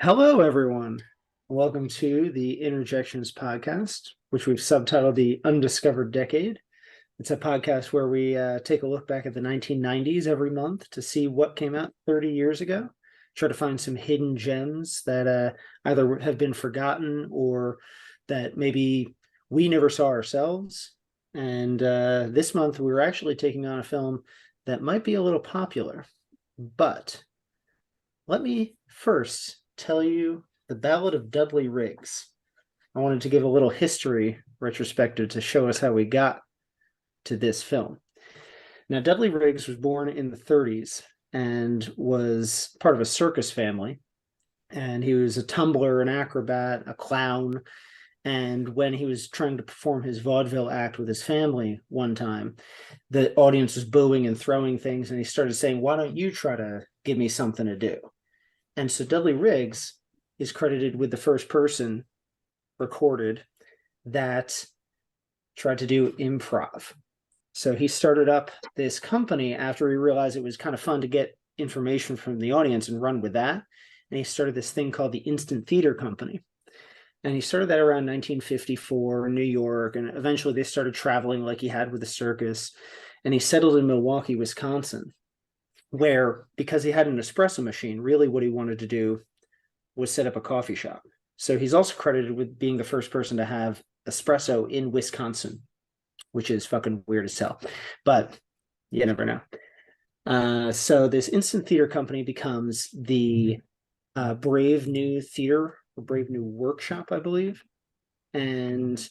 Hello, everyone. Welcome to the Interjections podcast, which we've subtitled the Undiscovered Decade. It's a podcast where we take a look back at the 1990s every month to see what came out 30 years ago, try to find some hidden gems that either have been forgotten or that maybe we never saw ourselves. And this month, we were actually taking on a film that might be a little popular, but let me first tell you the Ballad of Dudley Riggs. I wanted to give a little history retrospective to show us how we got to this film. Now, Dudley Riggs was born in the 30s and was part of a circus family. And he was a tumbler, an acrobat, a clown. And when he was trying to perform his vaudeville act with his family one time, the audience was booing and throwing things. And he started saying, "Why don't you try to give me something to do?" And so Dudley Riggs is credited with the first person recorded that tried to do improv. So he started up this company after he realized it was kind of fun to get information from the audience and run with that. And he started this thing called the Instant Theater Company. And he started that around 1954 in New York. And eventually they started traveling like he had with the circus. And he settled in Milwaukee, Wisconsin, where, because he had an espresso machine, really what he wanted to do was set up a coffee shop. So he's also credited with being the first person to have espresso in Wisconsin, which is fucking weird as hell, but you never know. So this Instant Theater Company becomes the Brave New Theater, or Brave New Workshop, I believe. And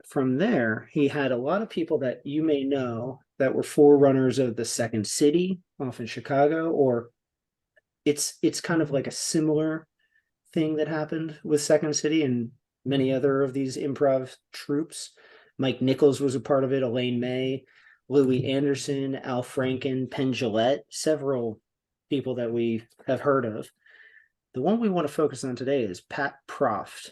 from there, he had a lot of people that you may know that were forerunners of the Second City off in Chicago, or it's kind of like a similar thing that happened with Second City and many other of these improv troupes. Mike Nichols was a part of it, Elaine May, Louis Anderson, Al Franken, Penn Jillette, several people that we have heard of. The one we want to focus on today is Pat Proft,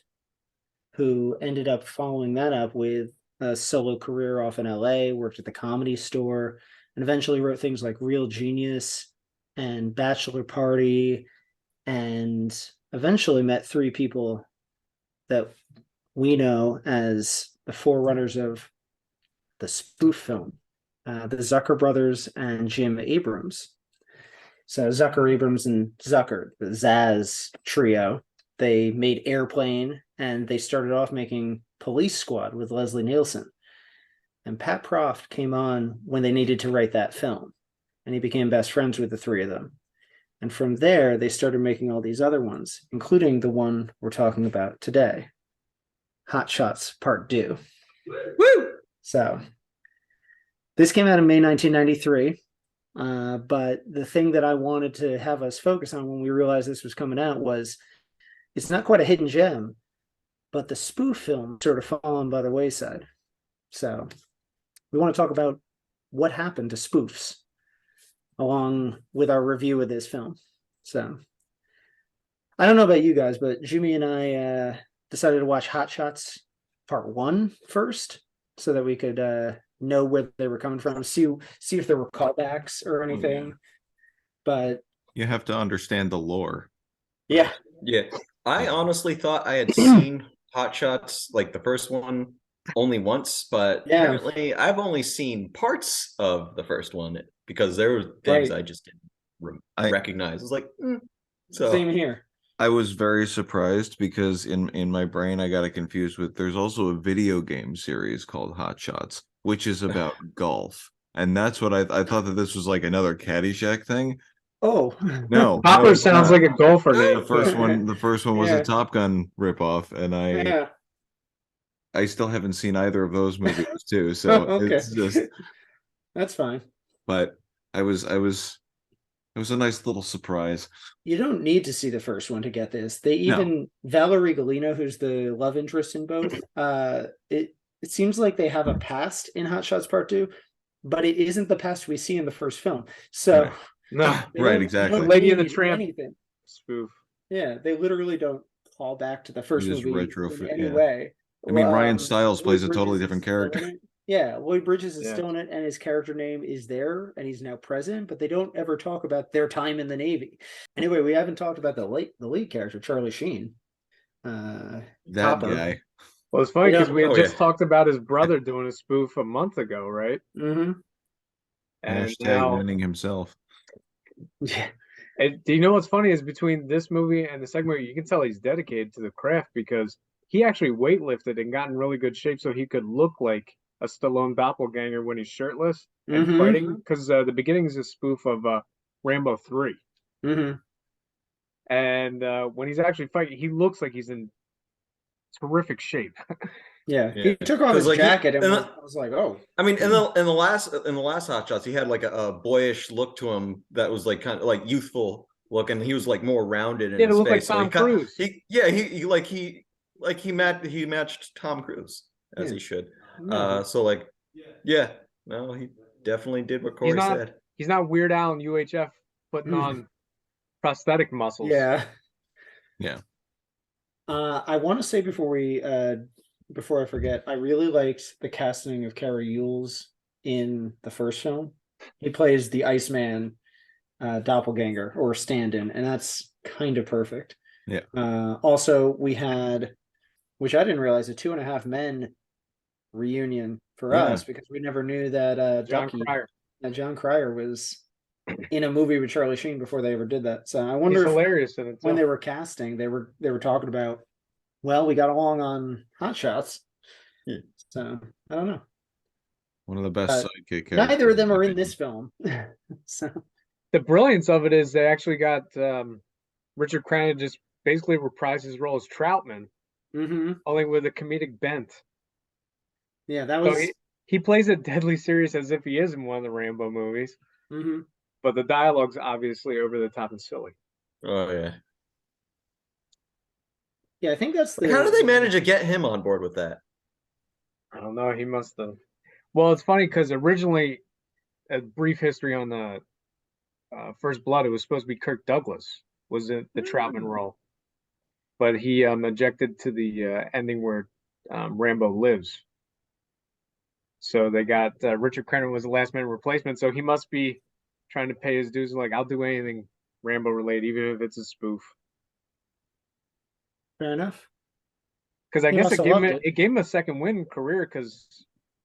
who ended up following that up with a solo career off in LA, worked at the Comedy Store, and eventually wrote things like Real Genius and Bachelor Party, and eventually met three people that we know as the forerunners of the spoof film, the Zucker brothers and Jim Abrams. So Zucker, Abrams, and Zucker, the Zaz trio, they made Airplane, and they started off making Police Squad with Leslie Nielsen. And Pat Proft came on when they needed to write that film, and he became best friends with the three of them. And from there, they started making all these other ones, including the one we're talking about today, Hot Shots Part 2. Woo! So this came out in May 1993. But the thing that I wanted to have us focus on when we realized this was coming out was it's not quite a hidden gem, but the spoof film sort of fallen by the wayside. So we want to talk about what happened to spoofs along with our review of this film. So I don't know about you guys, but Jimmy and I decided to watch Hot Shots Part 1 first so that we could know where they were coming from, see if there were callbacks or anything. Yeah. But you have to understand the lore. Yeah. I honestly thought I had seen Hot Shots, like the first one, only once, but apparently I've only seen parts of the first one because there were things I just didn't recognize. It's like, so same here. I was very surprised because in my brain I got it confused with there's also a video game series called Hot Shots, which is about golf. And that's what I thought that this was like another Caddyshack thing. Oh no, Topper sounds like a golfer name. The first one was a Top Gun ripoff, and I still haven't seen either of those movies too. So it's just that's fine. But it was a nice little surprise. You don't need to see the first one to get this. They even Valerie Galino, who's the love interest in both, it seems like they have a past in Hot Shots Part 2, but it isn't the past we see in the first film. So no, right, exactly. Lady and the Tramp spoof. Yeah, they literally don't call back to the first movie retrofit in any way. I mean, Ryan Stiles plays a totally different character. Yeah, Lloyd Bridges is still in it, and his character name is there, and he's now president. But they don't ever talk about their time in the Navy. Anyway, we haven't talked about the lead character, Charlie Sheen. That Topper. guy. Well, it's funny because we had just talked about his brother doing a spoof a month ago, right? Mm-hmm. And Hashtag now, winning himself. Yeah. And do you know what's funny is between this movie and the second movie, you can tell he's dedicated to the craft because he actually weightlifted and got in really good shape so he could look like a Stallone doppelganger when he's shirtless and fighting. Because the beginning is a spoof of Rambo 3. Mm-hmm. And when he's actually fighting, he looks like he's in terrific shape. Yeah, he took off his jacket and I was like, "Oh." I mean, in the last Hot Shots, he had like a boyish look to him that was like kind of like youthful look, and he was like more rounded in his look face. Like Tom Cruise. He matched Tom Cruise as he should. So like, no, he definitely did what Corey said. He's not Weird Al and UHF putting on prosthetic muscles. Yeah. I want to say before I forget, I really liked the casting of Cary Yules in the first film. He plays the Iceman doppelganger or stand-in, and that's kind of perfect. Yeah. Also, we had, which I didn't realize, a 2.5 Men reunion for us because we never knew that John Cryer was in a movie with Charlie Sheen before they ever did that. So I wonder if hilarious in when they were casting, they were talking about, well, we got along on Hot Shots. So I don't know. One of the best sidekick characters. Neither of them are in this film. So the brilliance of it is they actually got Richard Crenna just basically reprised his role as Troutman, only with a comedic bent. Yeah, that was. So he plays it deadly serious as if he is in one of the Rambo movies. But the dialogue's obviously over the top and silly. Oh yeah. Yeah, I think that's the. How did they manage to get him on board with that? I don't know. He must have. Well, it's funny because originally, a brief history on the First Blood, it was supposed to be Kirk Douglas was the Troutman role, but he objected to the ending where Rambo lives. So they got Richard Crenna was the last minute replacement. So he must be trying to pay his dues. Like, I'll do anything Rambo related, even if it's a spoof. Fair enough. Because I guess it gave him a second win career. Because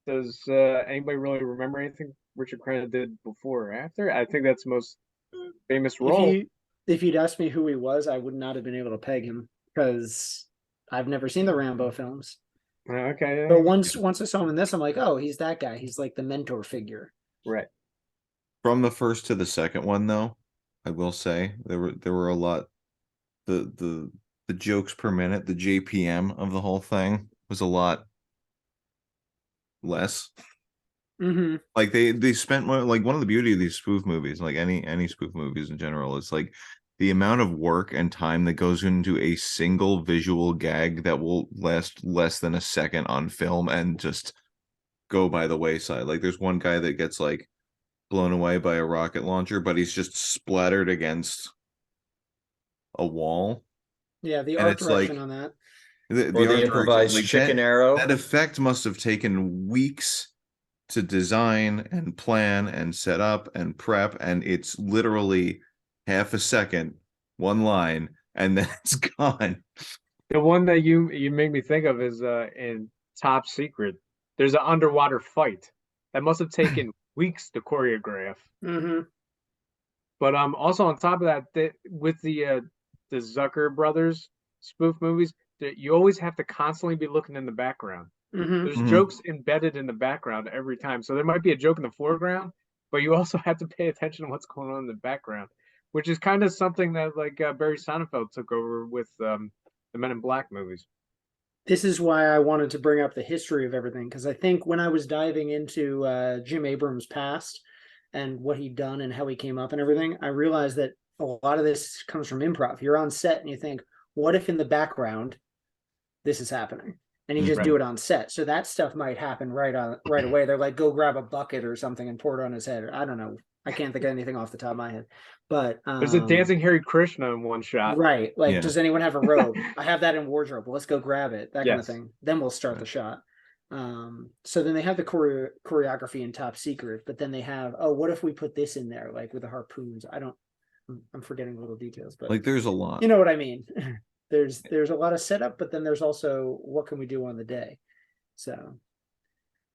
does anybody really remember anything Richard Crenna did before or after? I think that's the most famous role. If you'd asked me who he was, I would not have been able to peg him because I've never seen the Rambo films. Okay. But once I saw him in this, I'm like, oh, he's that guy. He's like the mentor figure. Right. From the first to the second one, though, I will say there were a lot. The jokes per minute, the JPM of the whole thing was a lot less. Like they spent more. Like, one of the beauty of these spoof movies, like any spoof movies in general, is like the amount of work and time that goes into a single visual gag that will last less than a second on film and just go by the wayside. Like, there's one guy that gets like blown away by a rocket launcher, but he's just splattered against a wall. Yeah, the art direction on that. The improvised chicken arrow. That effect must have taken weeks to design and plan and set up and prep, and it's literally half a second, one line, and then it's gone. The one that you made me think of is in Top Secret. There's an underwater fight that must have taken weeks to choreograph. But also on top of that, with the Zucker brothers spoof movies, that you always have to constantly be looking in the background. There's jokes embedded in the background every time. So there might be a joke in the foreground, but you also have to pay attention to what's going on in the background, which is kind of something that like Barry Sonnenfeld took over with the Men in Black movies. This is why I wanted to bring up the history of everything, because I think when I was diving into Jim Abrams' past and what he'd done and how he came up and everything, I realized that a lot of this comes from improv. You're on set and you think, what if in the background this is happening? And you just do it on set. So that stuff might happen right away. They're like, go grab a bucket or something and pour it on his head. I don't know. I can't think of anything off the top of my head. But there's a dancing Hare Krishna in one shot. Right. Like, does anyone have a robe? I have that in wardrobe. Let's go grab it. That kind of thing. Then we'll start the shot. So then they have the choreography in Top Secret, but then they have, oh, what if we put this in there, like with the harpoons? I'm forgetting little details, but like there's a lot. You know what I mean? There's a lot of setup, but then there's also what can we do on the day. So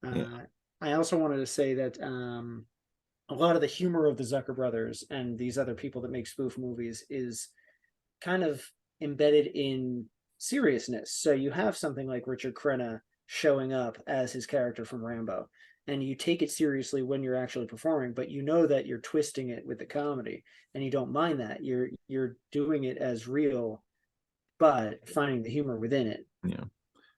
I also wanted to say that a lot of the humor of the Zucker brothers and these other people that make spoof movies is kind of embedded in seriousness. So you have something like Richard Crenna showing up as his character from Rambo, and you take it seriously when you're actually performing, but you know that you're twisting it with the comedy, and you don't mind that. You're doing it as real, but finding the humor within it. Yeah,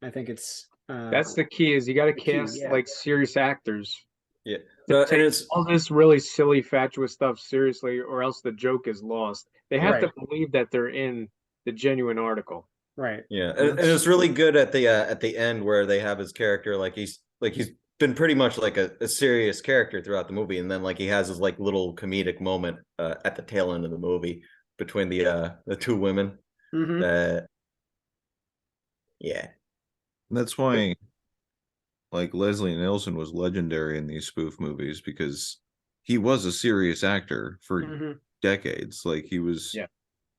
I think it's that's the key. Is you got to cast like serious actors. Yeah, and it's all this really silly, fatuous stuff seriously, or else the joke is lost. They have to believe that they're in the genuine article. Right. Yeah, and it's really good at the end where they have his character like he's been pretty much like a serious character throughout the movie, and then like he has his like little comedic moment at the tail end of the movie between the two women. Mm-hmm. Yeah, that's why like Leslie Nielsen was legendary in these spoof movies, because he was a serious actor for decades. Like he was. Yeah.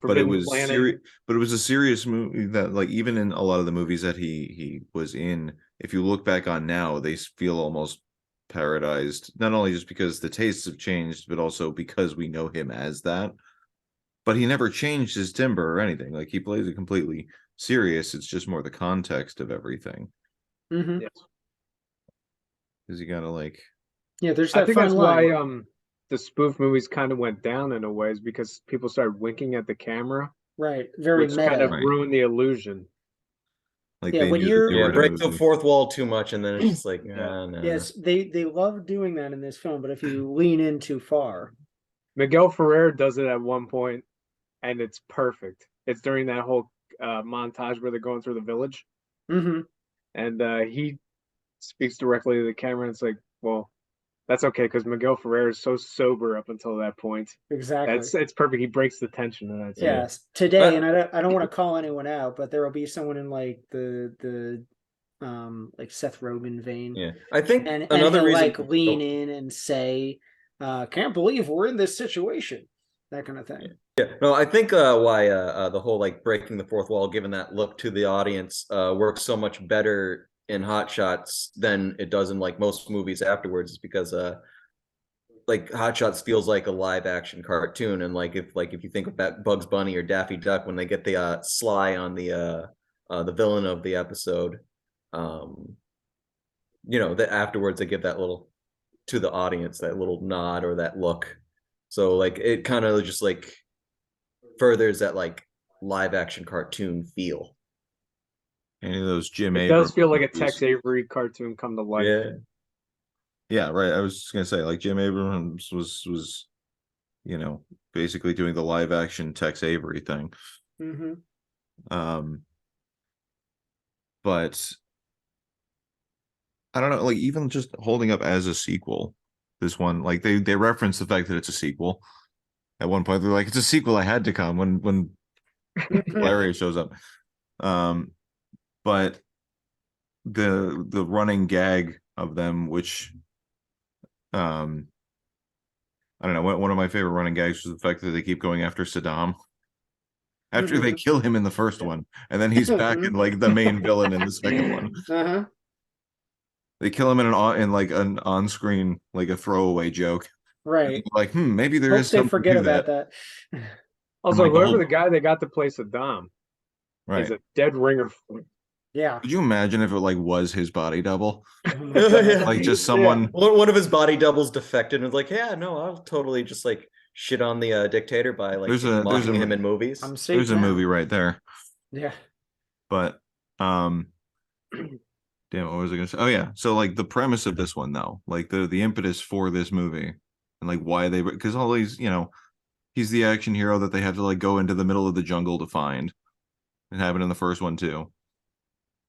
But it was a serious movie that, like, even in a lot of the movies that he was in, if you look back on now, they feel almost parodized, not only just because the tastes have changed, but also because we know him as that. But he never changed his timbre or anything. Like, he plays it completely serious. It's just more the context of everything. Mm-hmm. Yes. Because you gotta like, there's that. I think that's why the spoof movies kind of went down in a way, is because people started winking at the camera. Right. Very meta. Kind of ruined the illusion. Like, when you're break the fourth wall too much, and then it's just like, no. Yes, they love doing that in this film, but if you lean in too far. Miguel Ferrer does it at one point, and it's perfect. It's during that whole montage where they're going through the village. Mm-hmm. And he speaks directly to the camera, and it's like, well, that's okay, because Miguel Ferrer is so sober up until that point. Exactly. It's perfect. He breaks the tension of that. Yes. Today, and I don't want to call anyone out, but there will be someone in like the like Seth Rogen vein. Yeah. I think and another he'll, reason like lean in and say, can't believe we're in this situation. That kind of thing. Yeah. No, I think why the whole like breaking the fourth wall, giving that look to the audience, works so much better in Hot Shots than it does in like most movies afterwards, is because like Hot Shots feels like a live action cartoon, and like if you think of that Bugs Bunny or Daffy Duck when they get the sly on the villain of the episode, that afterwards they give that little to the audience, that little nod or that look, so like it kind of just like furthers that like live action cartoon feel. Any of those Jim Abrams. It does feel like a Tex Avery cartoon come to life. Yeah, right. I was just gonna say, like, Jim Abrams was basically doing the live action Tex Avery thing. Mm-hmm. But I don't know, like, even just holding up as a sequel, this one, like they reference the fact that it's a sequel. At one point, they're like, it's a sequel. I had to come when Larry shows up. But the running gag of them, which I don't know, one of my favorite running gags was the fact that they keep going after Saddam after they kill him in the first one, and then he's back in like the main villain in the second one. They kill him in an on-screen, like a throwaway joke, right? Like, maybe there is. They forget about that. Also, whoever the guy they got to play Saddam is a dead ringer. Yeah. Could you imagine if it like was his body double? Like just someone. One of his body doubles defected and was like, yeah, no, I'll totally just like shit on the dictator by like mocking him in movies. There's a movie right there. Yeah. But damn, what was I gonna say? Oh yeah. So like the premise of this one though, like the impetus for this movie and like why because all these, he's the action hero that they have to like go into the middle of the jungle to find. It happened in the first one too.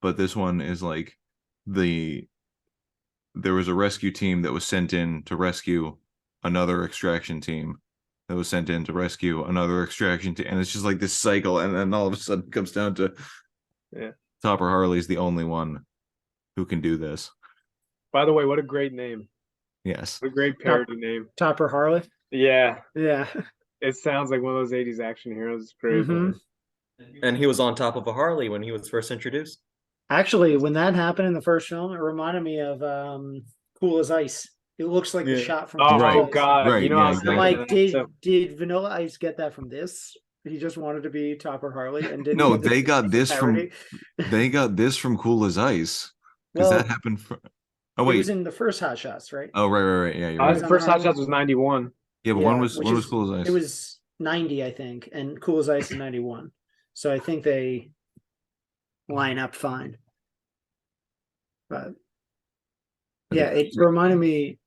But this one is like there was a rescue team that was sent in to rescue another extraction team that was sent in to rescue another extraction team. And it's just like this cycle. And then all of a sudden it comes down to Topper Harley's the only one who can do this. By the way, what a great name. Yes. What a great parody name. Topper Harley. Yeah. Yeah. It sounds like one of those 80s action heroes. It's great. And he was on top of a Harley when he was first introduced. Actually, when that happened in the first film, it reminded me of Cool as Ice. It looks like the shot from Oh, Cool oh God. Right, You know, yeah, I was I'm exactly. like, did Vanilla Ice get that from this? He just wanted to be Topper Harley and didn't. No, they got this parody? from Cool as Ice. Because Well, that happened for it wait. was in the first Hot Shots, right? Oh, right. Yeah, you're The right. first Hot Shots was 91. Yeah, but Yeah, when was which Cool as Ice? It was 90, I think, and Cool as Ice is 91. So I think they line up fine. But yeah, it reminded me.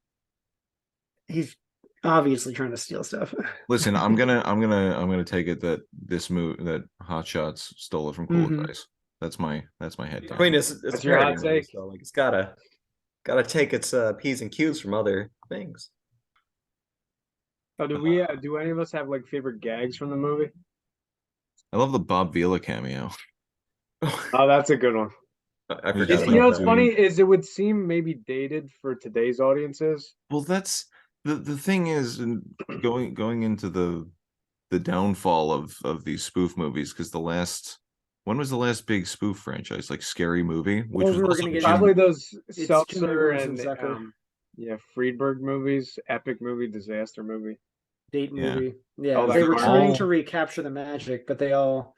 He's obviously trying to steal stuff. Listen, I'm gonna take it that this movie, that Hot Shots stole it from Cool as Ice. That's my head. I mean, it's your parody hot movie, take? so like it's gotta take its P's and Q's from other things. Oh, do any of us have like favorite gags from the movie? I love the Bob Vila cameo. Oh, that's a good one. I It's forgot. just You know what's about funny is it would seem maybe dated for today's audiences. Well, that's the thing is, going into the downfall of these spoof movies, because when was the last big spoof franchise, like Scary Movie, which Well, was we were also gonna get Probably those It's Seltzer Abrahams and and Zucker. Friedberg movies, epic movie, disaster movie. Date Yeah. movie. Yeah, Oh, they that were car. trying to recapture the magic, but they all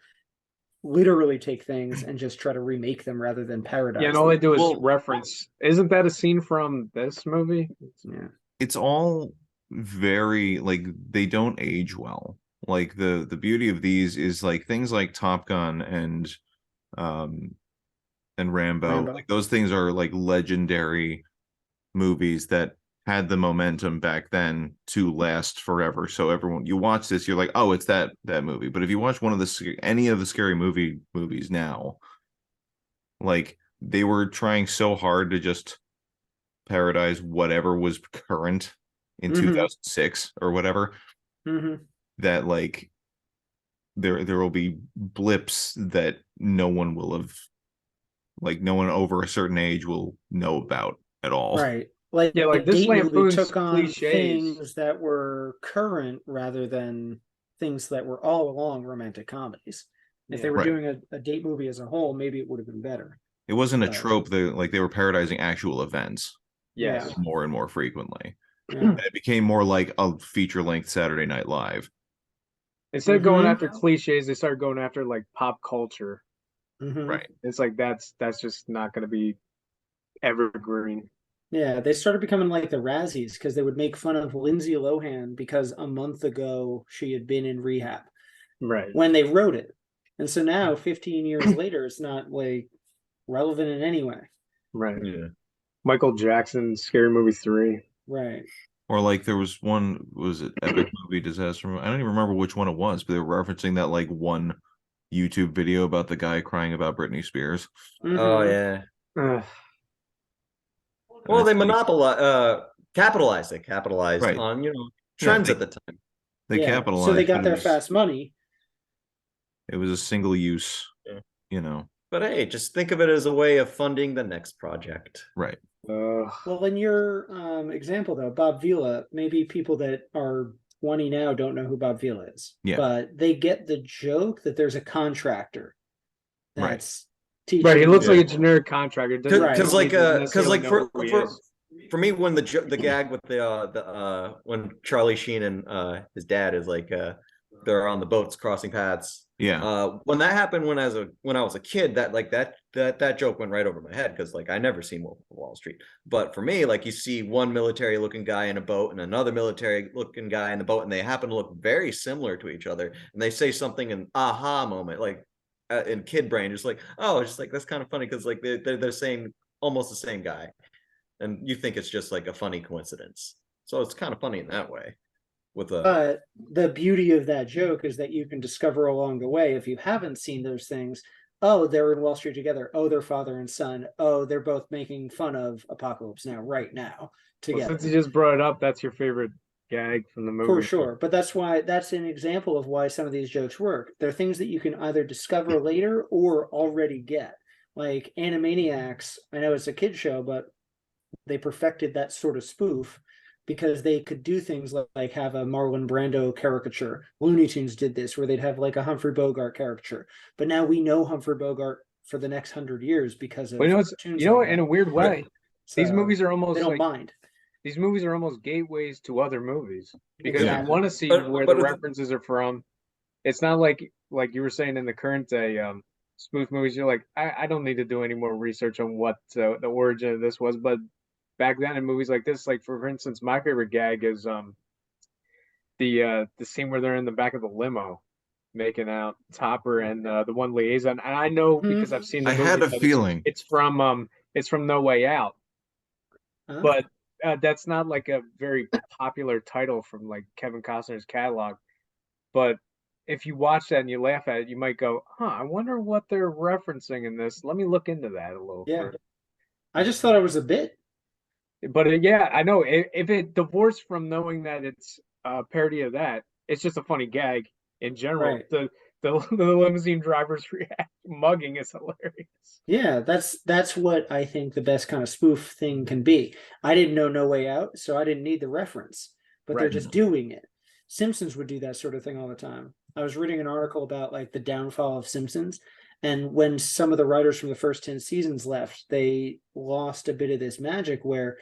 literally take things and just try to remake them rather than parodize Yeah, and all they do is Well- reference. Isn't that a scene from this movie? Yeah. it's all very, like, they don't age well. Like the beauty of these is like things like Top Gun and Rambo. Like those things are like legendary movies that had the momentum back then to last forever. So everyone, you watch this, you're like, oh, it's that movie. But if you watch any of the Scary movies now, like, they were trying so hard to just parodize whatever was current in 2006 or whatever, that like there will be blips that no one over a certain age will know about at all. Right. Like, Yeah, like the this Date movie lampoon's took on cliches. things that were current rather than things that were all along romantic comedies. If they were Right. doing a Date movie as a whole, maybe it would have been better. It wasn't a But- trope. They were parodiizing actual events Yes. more and more frequently. Yeah. And it became more like a feature-length Saturday Night Live. Instead of going after cliches, they started going after like pop culture. Right. It's like that's just not going to be evergreen. Yeah, they started becoming like the Razzies because they would make fun of Lindsay Lohan because a month ago she had been in rehab. Right. When they wrote it. And so now, 15 years later, it's not like relevant in any way. Right. Yeah. Michael Jackson, Scary Movie 3. Right. Or like there was one, was it Epic Movie Disaster? I don't even remember which one it was, but they were referencing that like one YouTube video about the guy crying about Britney Spears. Oh yeah. Ugh. Well, they capitalized capitalized Right. on trends they- at the time. They capitalized. So they got but their fast money. It was a single use, Yeah. But hey, just think of it as a way of funding the next project. Right. Well, in your example, though, Bob Vila, maybe people that are 20 now don't know who Bob Vila is. Yeah. But they get the joke that there's a contractor that's teaching. Right. He looks Yeah. like a generic contractor. Because for for me, when the gag with the when Charlie Sheen and his dad is like they're on the boats crossing paths. Yeah. When that happened when I was a kid, that joke went right over my head because like I never seen Wolf of Wall Street. But for me, like you see one military looking guy in a boat and another military looking guy in the boat, and they happen to look very similar to each other, and they say something an aha moment, like in kid brain, just like, oh, just like that's kind of funny because like they're saying almost the same guy, and you think it's just like a funny coincidence. So it's kind of funny in that way. But the beauty of that joke is that you can discover along the way, if you haven't seen those things, oh, they're in Wall Street together. Oh, they're father and son. Oh, they're both making fun of Apocalypse Now, right now, together. Well, since you just brought it up, that's your favorite gag from the movie. For sure. But that's an example of why some of these jokes work. They're things that you can either discover later or already get. Like Animaniacs, I know it's a kid show, but they perfected that sort of spoof because they could do things like have a Marlon Brando caricature. Looney Tunes did this, where they'd have like a Humphrey Bogart caricature. But now we know Humphrey Bogart for the next 100 years because of cartoons. In a weird way, so these movies are almost they don't mind. These movies are almost gateways to other movies because you want to see where the references are from. It's not like you were saying in the current day spoof movies. You're like, I don't need to do any more research on what the origin of this was. But back then in movies like this, like for instance, my favorite gag is the scene where they're in the back of the limo making out, Topper and the one liaison. And I know because I've seen the movie. I had a feeling it's from No Way Out, but that's not like a very popular title from like Kevin Costner's catalog. But if you watch that and you laugh at it, you might go, I wonder what they're referencing in this. Let me look into that a little further. I just thought it was a bit. But yeah, I know if it divorced from knowing that it's a parody of that, it's just a funny gag in general. Right. The limousine driver's mugging is hilarious. Yeah, that's what I think the best kind of spoof thing can be. I didn't know No Way Out, so I didn't need the reference, but they're just doing it. Simpsons would do that sort of thing all the time. I was reading an article about like the downfall of Simpsons, and when some of the writers from the first 10 seasons left, they lost a bit of this magic where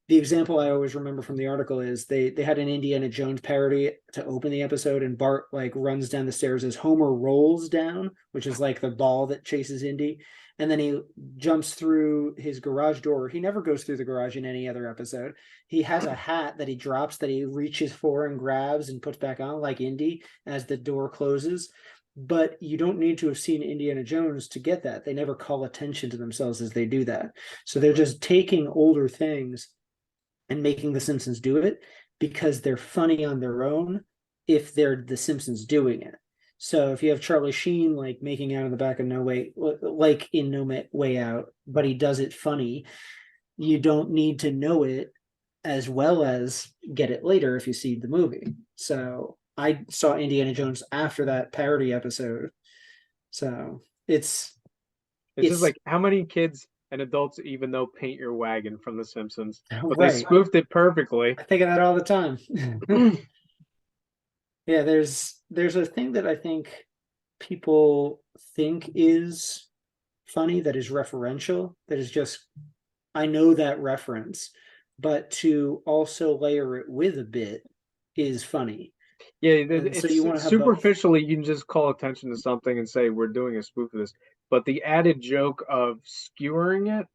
the example I always remember from the article is they had an Indiana Jones parody to open the episode, and Bart like runs down the stairs as Homer rolls down, which is like the ball that chases Indy. And then he jumps through his garage door. He never goes through the garage in any other episode. He has a hat that he drops that he reaches for and grabs and puts back on like Indy as the door closes. But you don't need to have seen Indiana Jones to get that. They never call attention to themselves as they do that. So they're just taking older things and making the Simpsons do it because they're funny on their own if they're the Simpsons doing it. So if you have Charlie Sheen like making out in the back of No Way Out, but he does it funny, you don't need to know it as well as get it later if you see the movie. So I saw Indiana Jones after that parody episode. So it's just like how many kids and adults even know Paint Your Wagon from The Simpsons, but they spoofed it perfectly. I think of that all the time. Yeah, there's a thing that I think people think is funny that is referential, that is just, I know that reference, but to also layer it with a bit is funny. Yeah, so you want to have superficially, you can just call attention to something and say, we're doing a spoof of this. But the added joke of skewering it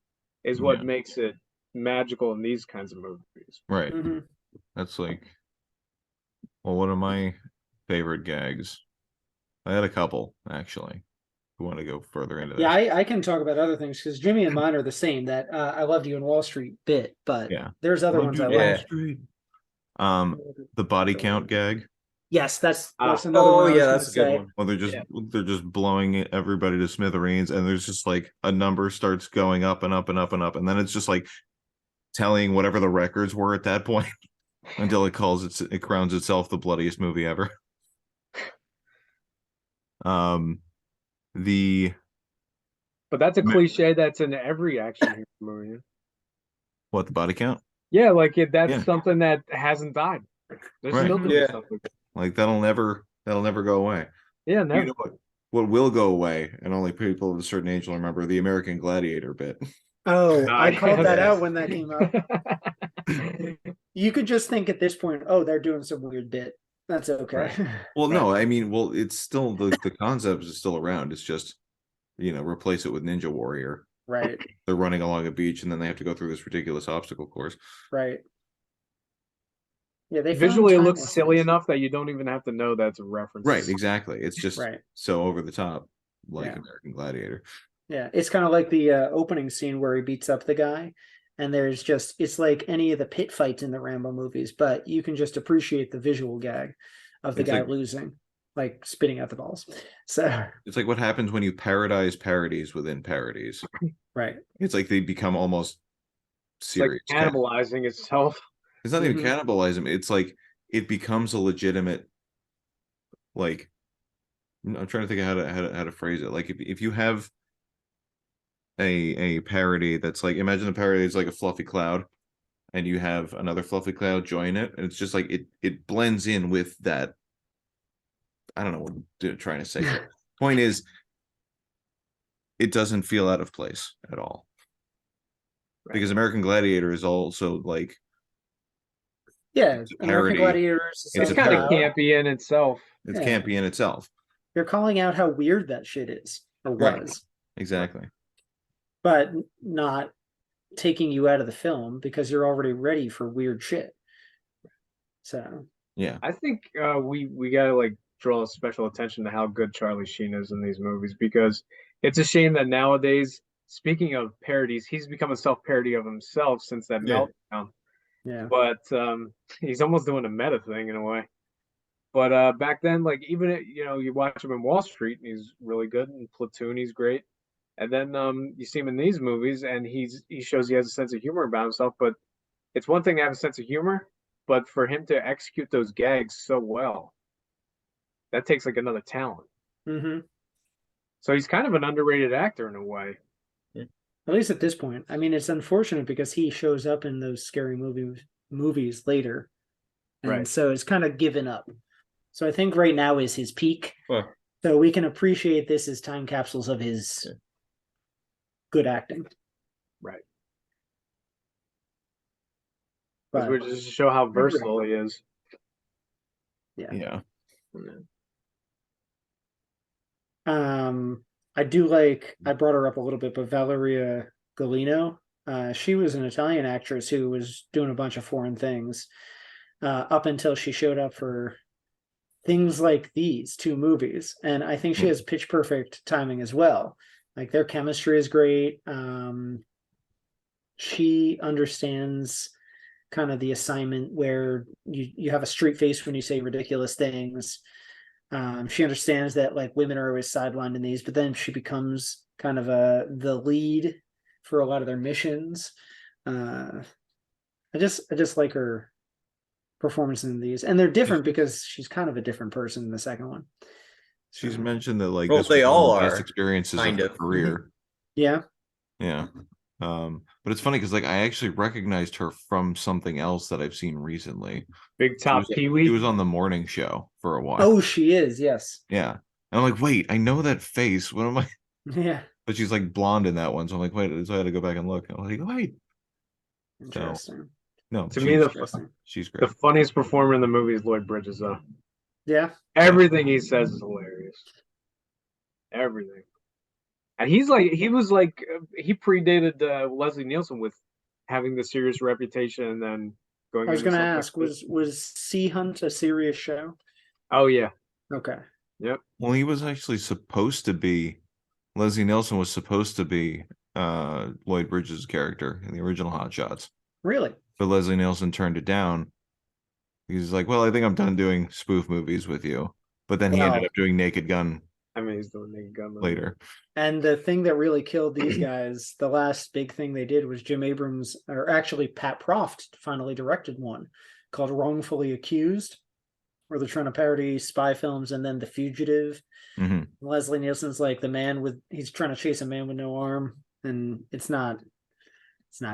is what makes it magical in these kinds of movies. Right. Mm-hmm. That's like, well, one of my favorite gags. I had a couple, actually. Who want to go further into that? Yeah, I can talk about other things because Jimmy and mine are the same. That I loved you in Wall Street bit, but there's other ones I love. The body count gag. Yes, that's another one. Oh yeah, that's a good one. Well, they're just blowing everybody to smithereens, and there's just like a number starts going up and up and up and up, and then it's just like telling whatever the records were at that point until it crowns itself the bloodiest movie ever. But that's a cliche that's in every action hero movie. What, the body count? Yeah, like that's something that hasn't died. There's still doing something. Like that'll never go away. Yeah, never. You know what will go away, and only people of a certain age will remember, the American Gladiator bit. Oh, I called that out when that came out. You could just think at this point, oh, they're doing some weird bit. That's okay. Right. Well, no, I mean, it's still the concept is still around. It's just, replace it with Ninja Warrior. Right. They're running along a beach and then they have to go through this ridiculous obstacle course. Right. Yeah, they visually it looks silly enough that you don't even have to know that's a reference. Right, exactly. It's just so over the top, like American Gladiator. Yeah, it's kind of like the opening scene where he beats up the guy, and it's like any of the pit fights in the Rambo movies, but you can just appreciate the visual gag of the guy losing, like spitting out the balls. So it's like what happens when you parodize parodies within parodies. Right. It's like they become almost serious. It's like cannibalizing itself. It's not even cannibalism. It's like it becomes a legitimate, like, I'm trying to think of how to phrase it. Like if you have a parody that's like, imagine the parody is like a fluffy cloud, and you have another fluffy cloud join it, and it's just like it blends in with that. I don't know what I'm trying to say. Point is, it doesn't feel out of place at all. Right. Because American Gladiator is also like, yeah, American Gladiators. It's kind of campy in itself. It's campy in itself. You're calling out how weird that shit is or was. Right. Exactly. But not taking you out of the film because you're already ready for weird shit. So yeah, I think we gotta like draw special attention to how good Charlie Sheen is in these movies, because it's a shame that nowadays, speaking of parodies, he's become a self-parody of himself since that meltdown. Yeah. But he's almost doing a meta thing in a way. But back then, like, even you watch him in Wall Street and he's really good, and Platoon he's great. And then you see him in these movies and he shows he has a sense of humor about himself. But it's one thing to have a sense of humor, but for him to execute those gags so well, that takes like another talent. Mm-hmm. So he's kind of an underrated actor in a way. At least at this point. I mean, it's unfortunate because he shows up in those scary movies later. And right. So it's kind of given up. So I think right now is his peak. Huh. So we can appreciate this as time capsules of his good acting. Right. But we're just to show how versatile he is. Yeah. I do like, I brought her up a little bit, but Valeria Golino, she was an Italian actress who was doing a bunch of foreign things up until she showed up for things like these two movies. And I think she has pitch perfect timing as well. Like their chemistry is great. She understands kind of the assignment where you have a straight face when you say ridiculous things. She understands that like women are always sidelined in these, but then she becomes kind of the lead for a lot of their missions. I just like her performance in these, and they're different because she's kind of a different person in the second one. She's mentioned that like this they all are best experiences of her career. Yeah. But it's funny because like I actually recognized her from something else that I've seen recently. Big Top Pee-wee. She was on the morning show for a while. Oh, she is, yes. Yeah. And I'm like, wait, I know that face. What am I? Yeah. But she's like blonde in that one, so I'm like, wait, so I had to go back and look. I'm like, wait. Interesting. So, no, to me, she's great. The funniest performer in the movie is Lloyd Bridges, though. Yeah. Everything he says is hilarious. Everything. And he predated Leslie Nielsen with having the serious reputation and then going. I was going to ask, was Sea Hunt a serious show? Oh, yeah. Okay. Yep. Well, he was actually supposed to be, Leslie Nielsen was supposed to be Lloyd Bridges' character in the original Hot Shots. Really? But Leslie Nielsen turned it down. He's like, well, I think I'm done doing spoof movies with you. But then he ended up doing Naked Gun. I mean, he's doing Naked Gun later. And the thing that really killed these guys, the last big thing they did was Jim Abrams, or actually Pat Proft, finally directed one called Wrongfully Accused, where they're trying to parody spy films, and then The Fugitive. Mm-hmm. Leslie Nielsen's like the man he's trying to chase a man with no arm, and it's not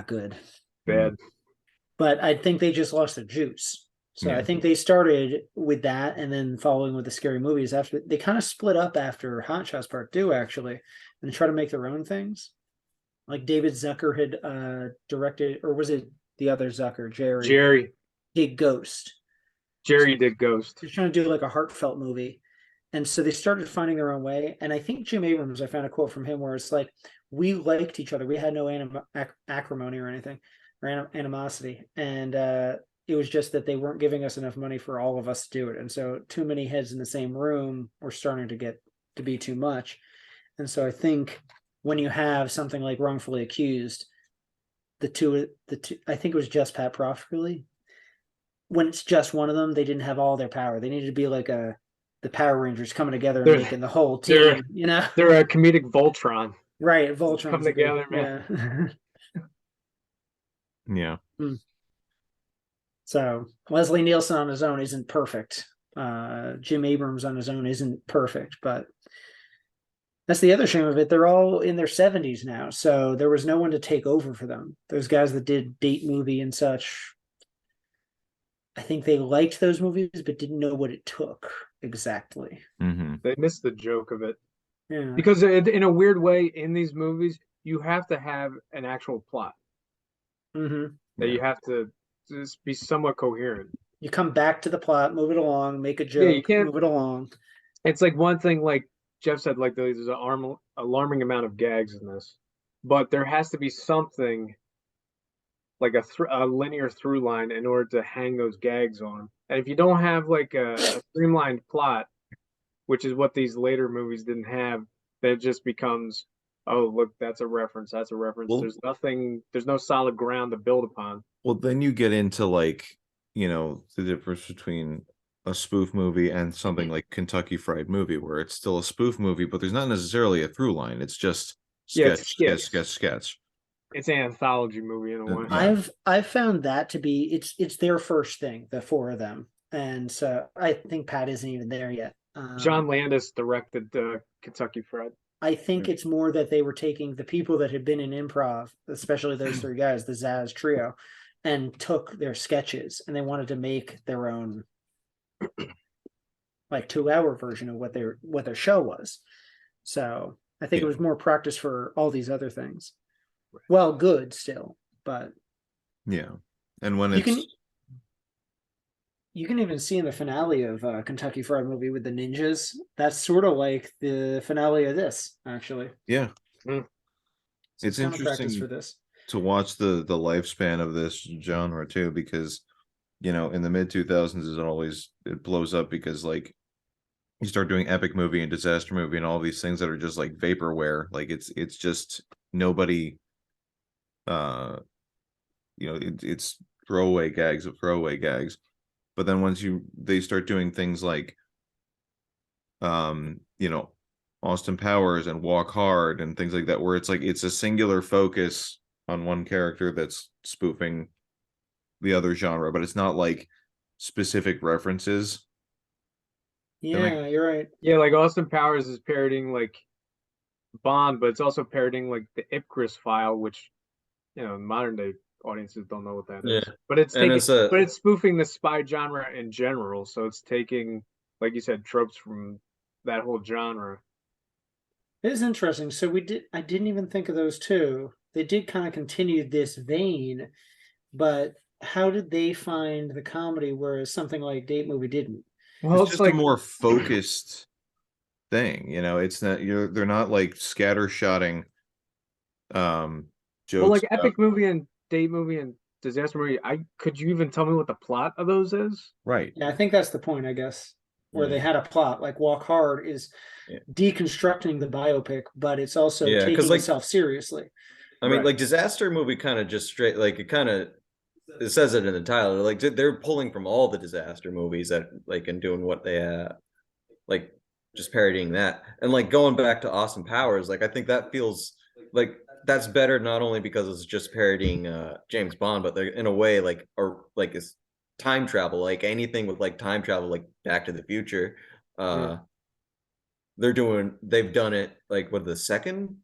good. Bad. But I think they just lost their juice. So I think they started with that, and then following with the scary movies. After they kind of split up after Hot Shots Part 2, actually, and try to make their own things. Like David Zucker had directed, or was it the other Zucker, Jerry? Jerry did Ghost. Jerry did Ghost. They're trying to do like a heartfelt movie, and so they started finding their own way. And I think Jim Abrams, I found a quote from him where it's like, we liked each other. We had no acrimony or anything, or animosity, and it was just that they weren't giving us enough money for all of us to do it. And so too many heads in the same room were starting to get to be too much. And so I think when you have something like Wrongfully Accused, the two, I think it was just Pat Proft, really. When it's just one of them, they didn't have all their power. They needed to be like the Power Rangers coming together and making the whole team, They're a comedic Voltron. Right, Voltron. Come together, man. Yeah. So Leslie Nielsen on his own isn't perfect. Jim Abrams on his own isn't perfect, but That's the other shame of it. They're all in their 70s now, so there was no one to take over for them. Those guys that did Date Movie and such, I think they liked those movies, but didn't know what it took exactly. Mm-hmm. They missed the joke of it. Yeah. Because in a weird way, in these movies, you have to have an actual plot. Mm-hmm. That you have to just be somewhat coherent. You come back to the plot, move it along, make a joke, you can't, move it along. It's like one thing, like Jeff said, like there's an alarming amount of gags in this, but there has to be something like a linear through line in order to hang those gags on. And if you don't have like a streamlined plot, which is what these later movies didn't have, then it just becomes, oh, look, that's a reference. That's a reference. Well, there's no solid ground to build upon. Well, then you get into like, the difference between a spoof movie and something like Kentucky Fried Movie, where it's still a spoof movie, but there's not necessarily a through line. It's just sketch. It's an anthology movie in a way. Yeah. I've found that to be it's their first thing, the four of them, and so I think Pat isn't even there yet. John Landis directed Kentucky Fried. I think it's more that they were taking the people that had been in improv, especially those three guys, the Zaz trio, and took their sketches, and they wanted to make their own like 2-hour version of what their show was. So I think it was more practice for all these other things. Well, good still, but yeah. And when you can even see in the finale of Kentucky Fried Movie with the ninjas, that's sort of like the finale of this, actually. Yeah. So it's interesting for this to watch the lifespan of this genre too, because in the mid 2000s it blows up because like you start doing epic movie and disaster movie and all these things that are just like vaporware. Like it's just nobody it's throwaway gags. But then once they start doing things like Austin Powers and Walk Hard and things like that, where it's like it's a singular focus on one character that's spoofing the other genre, but it's not like specific references. Yeah, you're right. Yeah, like Austin Powers is parodying like Bond, but it's also parodying like the Ipcris file, which modern day audiences don't know what that is. But it's spoofing the spy genre in general. So it's taking, like you said, tropes from that whole genre. It is interesting. So I didn't even think of those two. They did kind of continue this vein, but how did they find the comedy, whereas something like Date Movie didn't? Well, it's just like a more focused thing. It's not they're not like scattershotting jokes. Well, like epic movie and Date Movie and disaster movie, could you even tell me what the plot of those is? Right. Yeah, I think that's the point, I guess, where they had a plot. Like Walk Hard is deconstructing the biopic, but it's also taking itself seriously. I mean, like disaster movie kind of just straight, like it says it in the title. Like they're pulling from all the disaster movies that and doing what they like just parodying that, and like going back to Austin Powers. Like I think that feels like that's better, not only because it's just parodying James Bond, but they're in a way it's time travel, like anything with like time travel, like Back to the Future. They've done it like with the second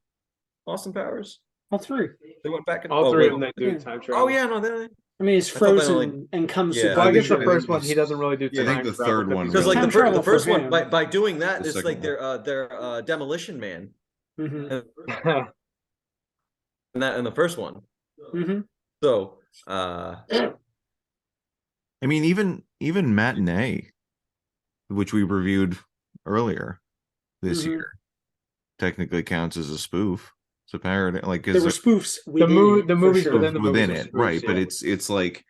Austin Powers. All three. They went back and all three of them. They do time travel. Oh yeah, no. I mean, he's frozen and comes. Well, I guess the first one he doesn't really do. I think the third one, because like the first one, by doing that, it's like they're Demolition Man. Mm-hmm. And that in the first one. Mm-hmm. So, I mean, even Matinee, which we reviewed earlier this year, technically counts as a spoof. It's a parody. Like there were spoofs. The movies within it, right? But it's like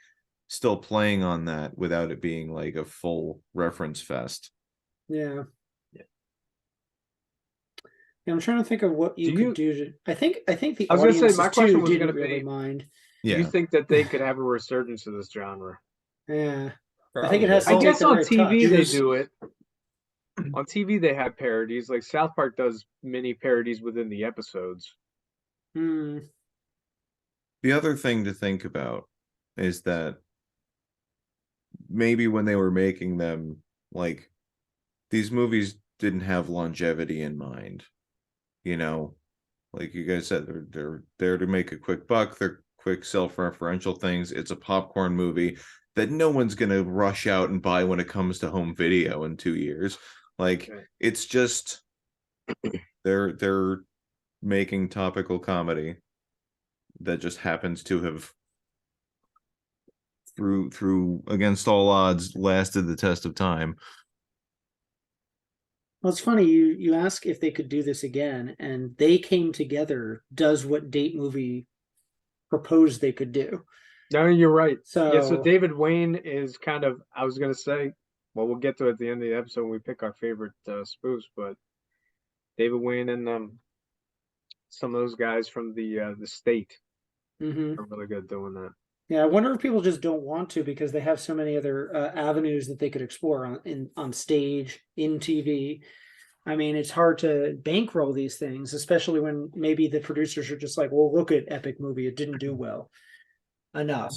still playing on that without it being like a full reference fest. Yeah. I'm trying to think of what you could do. I think the I was going to say my question was going to really mind. Do you think that they could have a resurgence of this genre? Yeah, probably. I think it has. I guess on TV they do it. On TV they have parodies. Like South Park does mini parodies within the episodes. The other thing to think about is that maybe when they were making them, like these movies didn't have longevity in mind. you know, like you guys said, they're there to make a quick buck. They're quick self-referential things. It's a popcorn movie that no one's gonna rush out and buy when it comes to home video in 2 years. Like, it's just they're making topical comedy that just happens to have through against all odds lasted the test of time. Well, it's funny, you ask if they could do this again, and they came together, does what Date Movie proposed they could do. No, you're right. So so David Wayne is kind of, I was gonna say, well, we'll get to it at the end of the episode when we pick our favorite spoofs, but David Wayne and some of those guys from the state are really good doing that. Yeah, I wonder if people just don't want to because they have so many other avenues that they could explore on stage, in TV. I mean, it's hard to bankroll these things, especially when maybe the producers are just like, well, look at Epic Movie, it didn't do well enough.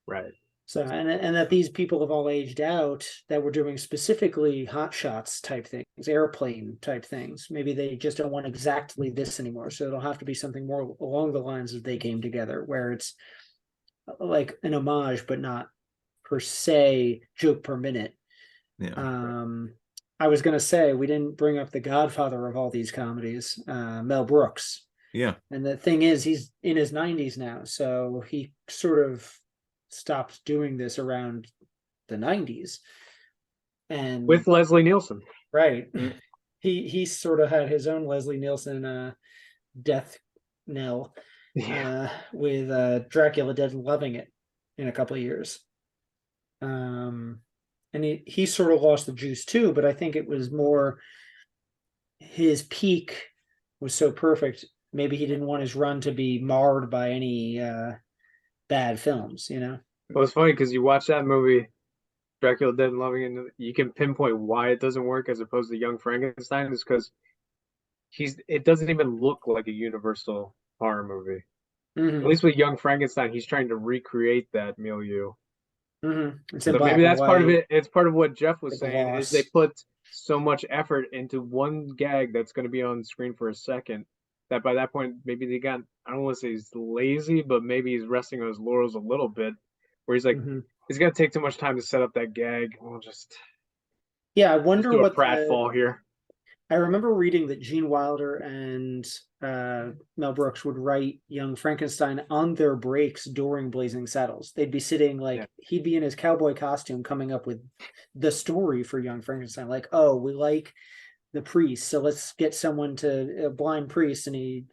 Right. So, and that these people have all aged out that were doing specifically hot shots type things, airplane type things. Maybe they just don't want exactly this anymore. So it'll have to be something more along the lines of They Came Together, where it's like an homage, but not per se joke per minute. Yeah. I was going to say, we didn't bring up the godfather of all these comedies, Mel Brooks. Yeah. And the thing is, he's in his 90s now. So he sort of stopped doing this around the 90s. And with Leslie Nielsen. Right. He sort of had his own Leslie Nielsen death knell with Dracula Dead and Loving It in a couple of years. And he sort of lost the juice too, but I think it was more his peak was so perfect. Maybe he didn't want his run to be marred by any bad films, you know? Well, it's funny because you watch that movie, Dracula Dead and Loving It, you can pinpoint why it doesn't work as opposed to Young Frankenstein, is because it doesn't even look like a Universal horror movie. At least with Young Frankenstein, he's trying to recreate that milieu. So maybe that's part of it. It's part of what Jeff was saying is they put so much effort into one gag that's going to be on screen for a second that by that point maybe they got, I don't want to say he's lazy, but maybe he's resting on his laurels a little bit, where he's like he's going to take too much time to set up that gag. We'll just I wonder do what a pratfall here. I remember reading that Gene Wilder and Mel Brooks would write Young Frankenstein on their breaks during Blazing Saddles. They'd be sitting he'd be in his cowboy costume coming up with the story for Young Frankenstein. Like, oh, we like the priest, so let's get someone to a blind priest and he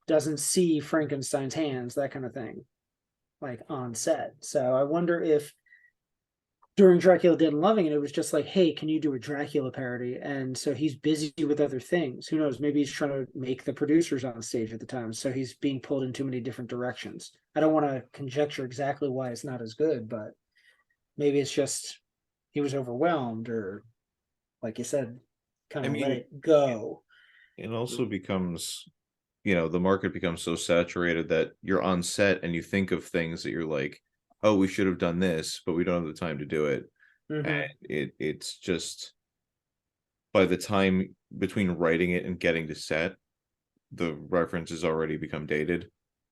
doesn't see Frankenstein's hands, that kind of thing, like on set. So I wonder if during Dracula Dead and Loving It, it was just like, hey, can you do a Dracula parody? And so he's busy with other things. Who knows? Maybe he's trying to make the producers on stage at the time. So he's being pulled in too many different directions. I don't want to conjecture exactly why it's not as good, but maybe it's just he was overwhelmed or, like you said, kind of let it go. It also becomes, the market becomes so saturated that you're on set and you think of things that you're like, oh, we should have done this, but we don't have the time to do it. And it's just, by the time between writing it and getting to set, the references already become dated.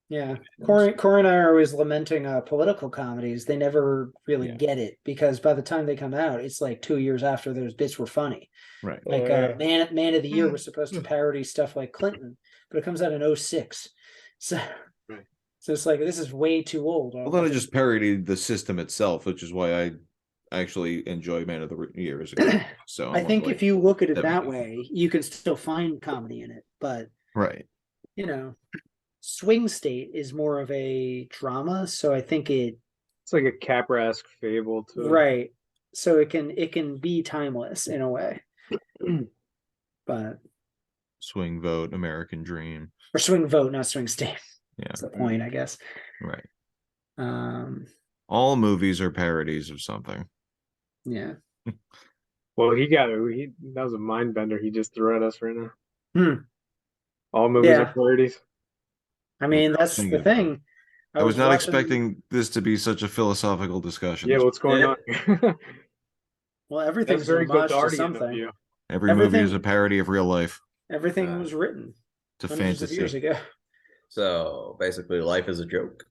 Yeah. Corey and I are always lamenting political comedies. They never really get it because by the time they come out, it's like 2 years after those bits were funny. Right. Like Man of the Year was supposed to parody stuff like Clinton, but it comes out in 2006. So it's like, this is way too old. Well, then I just parodied the system itself, which is why I actually enjoy Man of the Year as a kid. So I think if you look at it that way, you can still find comedy in it. But, Swing State is more of a drama. So I think it's like a Capra-esque fable too. Right. So it can be timeless in a way. But Swing Vote, American Dream. Or Swing Vote, not Swing State. Yeah. That's the point, I guess. Right. All movies are parodies of something. Yeah. Well, that was a mind bender he just threw at us right now. All movies are parodies. I mean, that's the thing. I was not expecting this to be such a philosophical discussion. Yeah, what's going on? Well, everything's very good to something. Every movie is a parody of real life. Everything was written It's a hundreds of years fantasy. ago. So basically, life is a joke.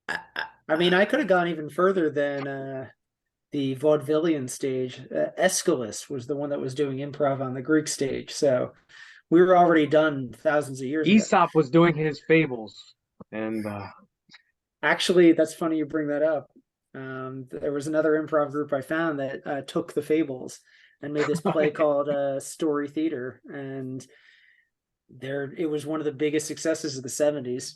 I mean, I could have gone even further than the vaudevillian stage. Aeschylus was the one that was doing improv on the Greek stage. So we were already done thousands of years ago. Aesop was doing his fables. And actually, that's funny you bring that up. There was another improv group I found that took the fables and made this play called Story Theater. And it was one of the biggest successes of the 70s.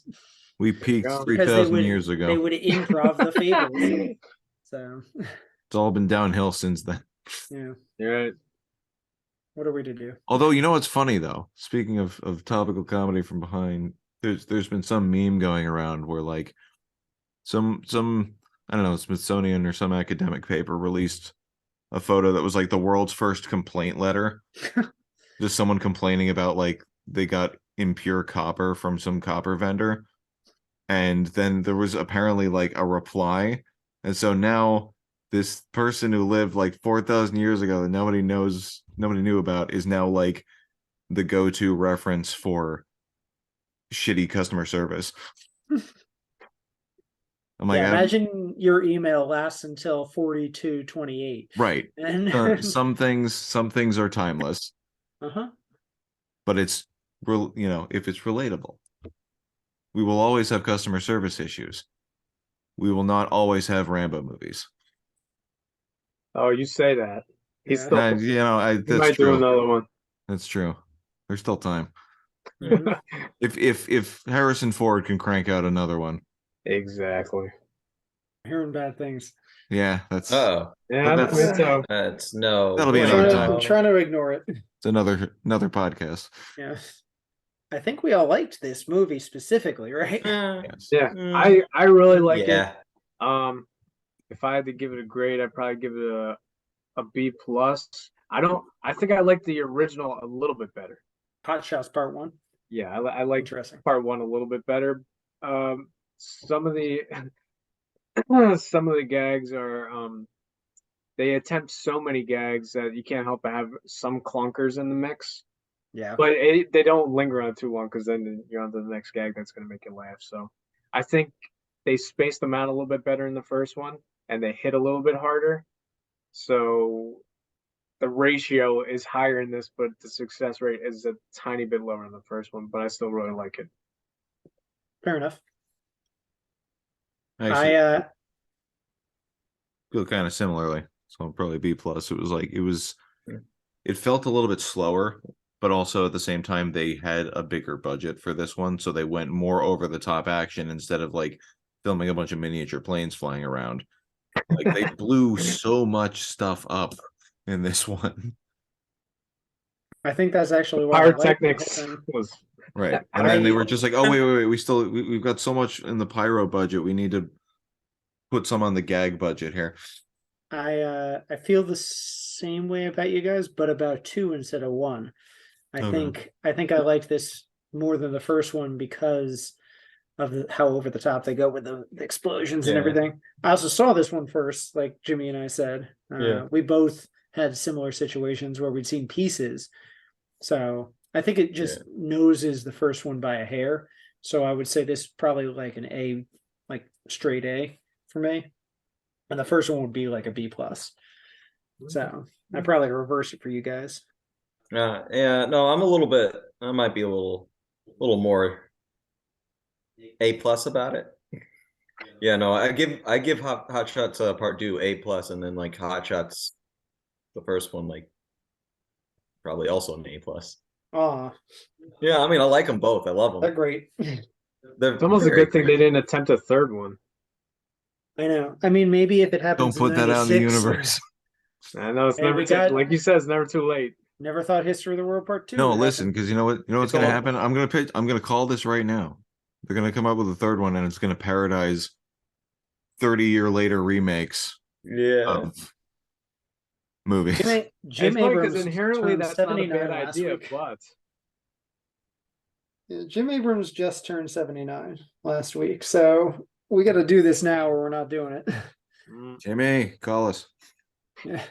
We peaked Because 3,000 years ago. They would improv the fables. So it's all been downhill since then. yeah. You're right. What are we to do? Although, you know what's funny though? Speaking of topical comedy from behind, there's been some meme going around where like some I don't know, Smithsonian or some academic paper released a photo that was like the world's first complaint letter. Just someone complaining about like they got impure copper from some copper vendor. And then there was apparently like a reply. And so now this person who lived like 4,000 years ago that nobody knew about is now like the go-to reference for shitty customer service. I'm like, imagine your email lasts until 4228. Right. And some things are timeless. But it's real, you know, if it's relatable. We will always have customer service issues. We will not always have Rambo movies. Oh, you say that. He's Yeah. still, You know, he that's might true. do another one. That's true. There's still time. Mhm. If Harrison Ford can crank out another one. Exactly. Hearing bad things. Yeah, that's Oh, Yeah, that's no. That'll be another time. I'm trying to ignore it. It's another podcast. Yeah. I think we all liked this movie specifically, right? Yes. Yeah, I really like Yeah. it. If I had to give it a grade, I'd probably give it a B plus. I think I like the original a little bit better. Hot Shots Part 1. Yeah, I like Interesting. part 1 a little bit better. Some of the gags are they attempt so many gags that you can't help but have some clunkers in the mix. Yeah. But they don't linger on too long because then you're on to the next gag that's going to make you laugh. So I think they spaced them out a little bit better in the first one and they hit a little bit harder. So the ratio is higher in this, but the success rate is a tiny bit lower in the first one, but I still really like it. Fair enough. Actually, I feel kind of similarly. So I'll probably B plus. It felt a little bit slower, but also at the same time they had a bigger budget for this one, so they went more over the top action instead of like filming a bunch of miniature planes flying around. Like they blew so much stuff up in this one. I think that's actually why Pyrotechnics was right. And then they were just like, oh wait, we've got so much in the pyro budget, we need to put some on the gag budget here. I feel the same way about you guys, but about 2 instead of 1. I think I liked this more than the first one because of how over the top they go with the explosions and everything. I also saw this one first, like Jimmy and I said. We both had similar situations where we'd seen pieces. So I think it just noses the first one by a hair. So I would say this probably like an A, like straight A for me. And the first one would be like a B plus. So I probably reverse it for you guys. Yeah, no, I might be a little more A plus about it. Yeah, no, I give Hot Shots Part 2 A plus, and then like Hot Shots, the first one, like probably also an A plus. Oh, yeah, I mean I like them both. I love them. They're great. It's almost a good thing they didn't attempt a third one. I know. I mean, maybe if it happens, don't put that out in the universe. I know it's never too, like you said, it's never too late. Never thought History of the World Part 2. No, listen, because you know what's going to happen. I'm going to call this right now. They're going to come up with a third one, and it's going to parodize 30-year later remakes. Of movies. Jim Abrams, because inherently that's not a bad idea, but Jim Abrams just turned 79 last week, so we got to do this now, or we're not doing it. Jimmy, call us. Yeah.